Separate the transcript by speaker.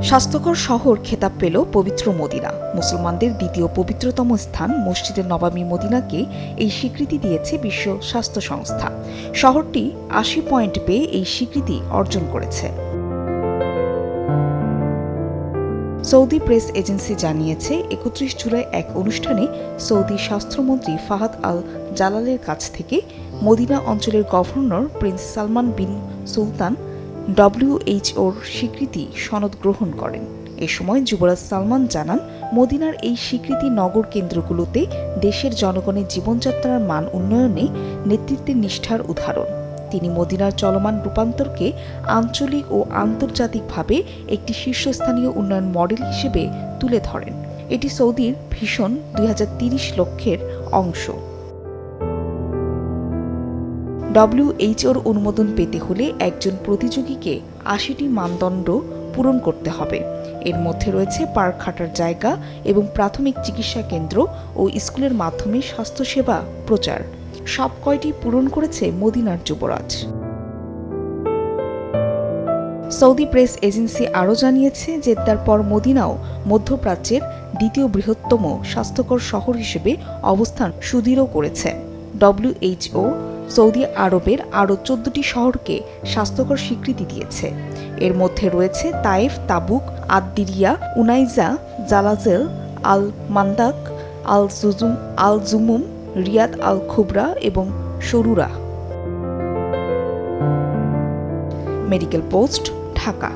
Speaker 1: স্বাস্থ্যকর শহর খেতাব পেল পবিত্র মদিনা। মুসলমানদের দ্বিতীয় পবিত্রতম স্থান মসজিদে নববী মদিনাকে এই স্বীকৃতি দিয়েছে বিশ্ব স্বাস্থ্য সংস্থা। শহরটি ৮০ পয়েন্ট পেয়ে এই স্বীকৃতি অর্জন করেছে। সৌদি প্রেস এজেন্সি জানিয়েছে, ৩১ জুলাই এক অনুষ্ঠানে সৌদি স্বাস্থ্যমন্ত্রী ফাহাদ আল জালালের কাছ থেকে মদিনা অঞ্চলের গভর্নর প্রিন্স সালমান বিন সুলতান WHO-র স্বীকৃতি সনদ গ্রহণ করেন। এ সময় যুবরাজ সালমান জানান, মদিনার এই স্বীকৃতি নগর কেন্দ্রগুলোতে দেশের জনগণের জীবনযাত্রার মান উন্নয়নে নেতৃত্বের নিষ্ঠার উদাহরণ। তিনি মদিনার চলমান রূপান্তরকে আঞ্চলিক ও আন্তর্জাতিকভাবে একটি শীর্ষস্থানীয় উন্নয়ন মডেল হিসেবে তুলে ধরেন। এটি সৌদির ভিশন ২০৩০ লক্ষ্যের অংশ। WHO-র অনুমোদন পেতে হলে একজন প্রতিযোগীকে ৮০টি মানদণ্ড পূরণ করতে হবে। এর মধ্যে রয়েছে পার্ক হাঁটার জায়গা এবং প্রাথমিক চিকিৎসা কেন্দ্র ও স্কুলের মাধ্যমে স্বাস্থ্যসেবা প্রচার। সব কয়টি পূরণ করেছে মদিনার যুবরাজ। সৌদি প্রেস এজেন্সি আরও জানিয়েছে, জেদ্দার পর মদিনাও মধ্যপ্রাচ্যের দ্বিতীয় বৃহত্তম স্বাস্থ্যকর শহর হিসেবে অবস্থান সুদৃঢ় করেছে। WHO সৌদি আরবের আরও ১৪টি শহরকে স্বাস্থ্যকর স্বীকৃতি দিয়েছে। এর মধ্যে রয়েছে তায়েফ, তাবুক, আদ-দিরিয়া, উনাইজা, জালাজেল, আল মান্দাক, আল জুমুম, রিয়াদ আল খুবরা এবং শরুরা। Medical post, Dhaka.